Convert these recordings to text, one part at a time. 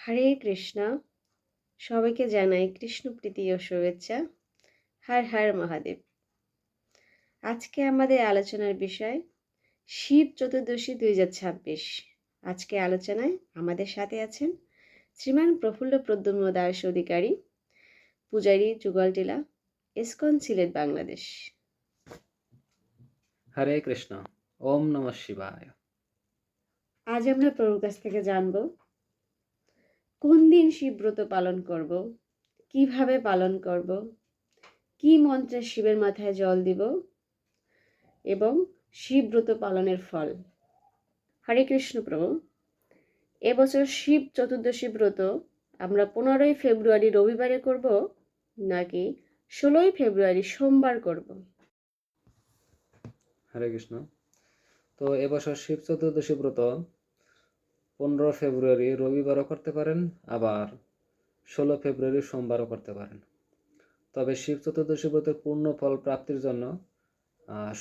হরে কৃষ্ণ। সবাইকে জানাই কৃষ্ণ প্রীতি ও শুভেচ্ছা। হর হর মহাদেব। আজকে আমাদের আলোচনার বিষয় শিব চতুর্দশী 2026। আজকে আলোচনায় আমাদের সাথে আছেন শ্রীমান প্রফুল্ল প্রদ্যুম্ন দাস অধিকারী, পূজারী, যুগলটিলা, ইসকন, সিলেট, বাংলাদেশ। হরে কৃষ্ণ। ওম নমঃ শিবায়। আজ আমরা প্রভুর কাছ থেকে জানব কোন দিন শিব ব্রত পালন করব, কিভাবে পালন করব, কি মন্ত্রে শিবের মাথায় জল দিব এবং শিব ব্রত পালনের ফল। হরে কৃষ্ণ প্রভু। এবছর শিব চতুর্দশী ব্রত আমরা 15ই ফেব্রুয়ারি রবিবারে করব নাকি 16ই ফেব্রুয়ারি সোমবার করব? হরে কৃষ্ণ। তো এবছর শিব চতুর্দশী ব্রত 15 ফেব্রুয়ারি রবিবারও করতে পারেন, আবার 16 ফেব্রুয়ারি সোমবারও করতে পারেন। তবে শিব চতুর্দশী ব্রতের পূর্ণ ফল প্রাপ্তির জন্য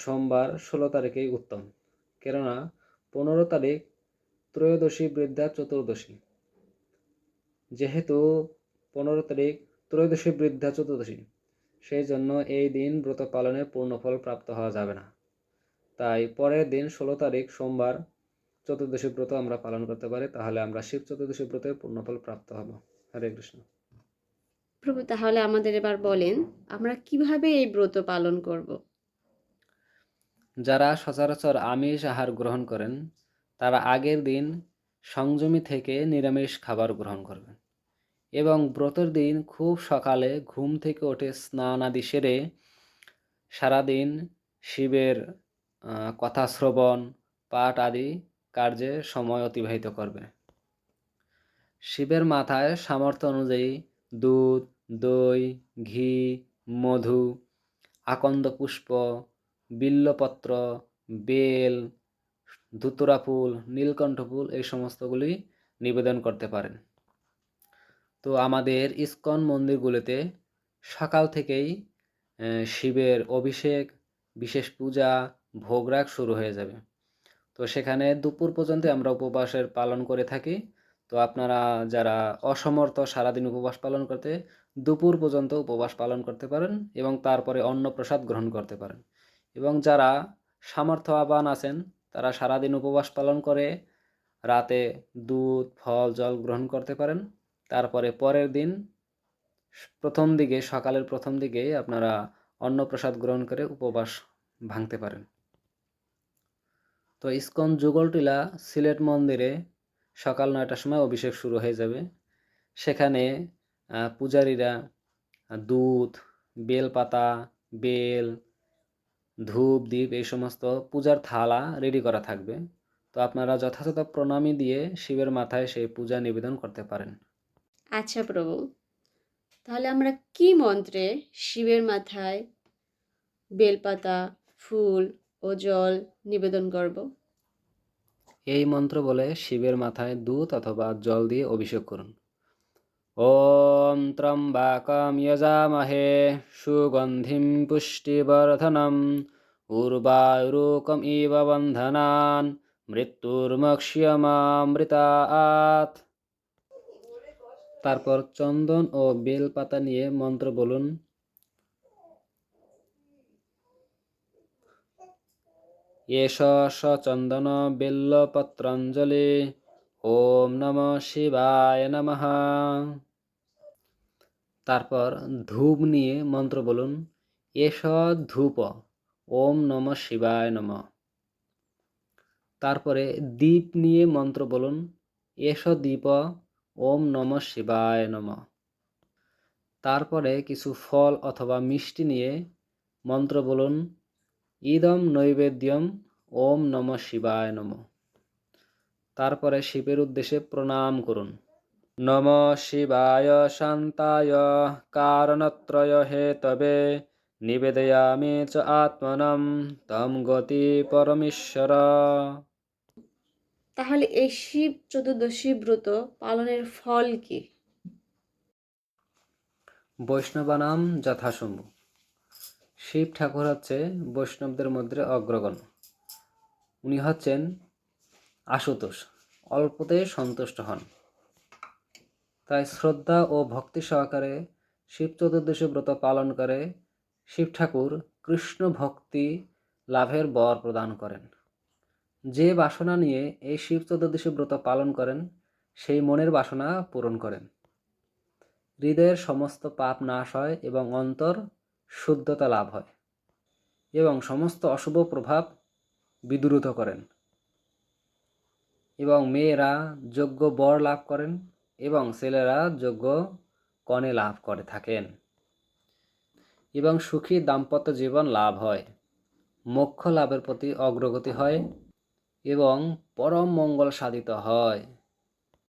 সোমবার 16 তারিখেই উত্তম, কেননা 15 তারিখ ত্রয়োদশী বৃদ্ধা চতুর্দশী। যেহেতু 15 তারিখ ত্রয়োদশী বৃদ্ধা চতুর্দশী, সেই জন্য এই দিন ব্রত পালনের পূর্ণ ফল প্রাপ্ত হওয়া যাবে না। তাই পরের দিন 16 তারিখ সোমবার চতুর্দশী ব্রত আমরা পালন করতে পারি, তাহলে আমরা শিব চতুর্দশী ব্রতের পূর্ণফল প্রাপ্ত হব। হরে কৃষ্ণ। প্রভু, তাহলে আমাদের এবার বলেন আমরা কিভাবে এই ব্রত পালন করব? যারা সচরাচর আমিষ আহার গ্রহণ করেন তারা আগের দিন সংযমী থেকে নিরামিষ খাবার গ্রহণ করবেন এবং ব্রতের দিন খুব সকালে ঘুম থেকে উঠে স্নান আদি সেরে সারাদিন শিবের কথা শ্রবণ, পাঠ আদি কার্যে সময় অতিবাহিত করবে। শিবের মাথায় সামর্থ্য অনুযায়ী দুধ, দই, ঘি, মধু, আকন্দ পুষ্প, বিল্বপত্র, বেল, ধুতুরা ফুল, নীলকণ্ঠ ফুল এই সমস্তগুলি নিবেদন করতে পারেন। তো আমাদের ইসকন মন্দিরগুলিতে সকাল থেকেই শিবের অভিষেক, বিশেষ পূজা, ভোগরাগ শুরু হয়ে যাবে। তো সেখানে দুপুর পর্যন্ত আমরা উপবাসের পালন করে থাকি। তো আপনারা যারা অসমর্থ সারাদিন উপবাস পালন করতে, দুপুর পর্যন্ত উপবাস পালন করতে পারেন এবং তারপরে অন্নপ্রসাদ গ্রহণ করতে পারেন। এবং যারা সামর্থ্যবান আছেন তারা সারাদিন উপবাস পালন করে রাতে দুধ, ফল, জল গ্রহণ করতে পারেন। তারপরে পরের দিন সকালের প্রথম দিকে আপনারা অন্নপ্রসাদ গ্রহণ করে উপবাস ভাঙতে পারেন। তো ইসকন যুগলটিলা সিলেট মন্দিরে সকাল 9টার সময় অভিষেক শুরু হয়ে যাবে। সেখানে পূজারীরা দুধ, বেলপাতা, বেল, ধূপ, দ্বীপ এই সমস্ত পূজার থালা রেডি করা থাকবে। তো আপনারা যথাযথ প্রণামী দিয়ে শিবের মাথায় সেই পূজা নিবেদন করতে পারেন। আচ্ছা প্রভু, তাহলে আমরা কি মন্ত্রে শিবের মাথায় বেলপাতা, ফুল ও জল নিবেদন করব? এই মন্ত্র বলে শিবের মাথায় দুধ অথবা জল দিয়ে অভিষেক করুন। ওম ত্রম্বাকম যজামহে সুগন্ধিম পুষ্টিবর্ধনম উর্বারুকম ইব বন্ধনান মৃত্যুর্মক্ষ্যমামৃতাৎ। তারপর চন্দন ও বেল পাতা নিয়ে মন্ত্র বলুন। এষ স চন্দন বেল্লপত্রাঞ্জলি ওম নমঃ শিবায় নমঃ। তারপর ধূপ নিয়ে মন্ত্র বলুন। এষ ধূপ ওম নমঃ শিবায় নমঃ। তারপরে দীপ নিয়ে মন্ত্র বলুন। এষ দীপ ওম নমঃ শিবায় নমঃ। তারপরে কিছু ফল অথবা মিষ্টি নিয়ে মন্ত্র বলুন। ইদম নৈবেদ্যম ওম নমঃ শিবায় নমঃ। তারপরে শিবের উদ্দেশ্যে প্রণাম করুন। নমঃ শিবায় শান্তায় কারণত্রয় হেতবে নিবেদয়ামি চ আত্মনম তম গতি পরমেশ্বর। তাহলে এই শিব চতুর্দশী ব্রত পালনের ফল কি? বৈষ্ণবানাম যথাসম্ভব। শিব ঠাকুর হচ্ছে বৈষ্ণবদের মধ্যে অগ্রগণ্য। উনি হচ্ছেন আশুতোষ, অল্পতে সন্তুষ্ট হন। তাই শ্রদ্ধা ও ভক্তি সহকারে শিব চতুর্দশী ব্রত পালন করে শিব ঠাকুর কৃষ্ণ ভক্তি লাভের বর প্রদান করেন। যে বাসনা নিয়ে এই শিব চতুর্দশী ব্রত পালন করেন সেই মনের বাসনা পূরণ করেন। হৃদয়ের সমস্ত পাপ নাশ হয় এবং অন্তর শুদ্ধতা লাভ হয় এবং সমস্ত অশুভ প্রভাব বিদূরত করেন এবং মেয়েরা যোগ্য বর লাভ করেন এবং ছেলেরা যোগ্য কনে লাভ করে থাকেন এবং সুখী দাম্পত্য জীবন লাভ হয়, মোক্ষ লাভের প্রতি অগ্রগতি হয় এবং পরম মঙ্গল সাধিত হয়।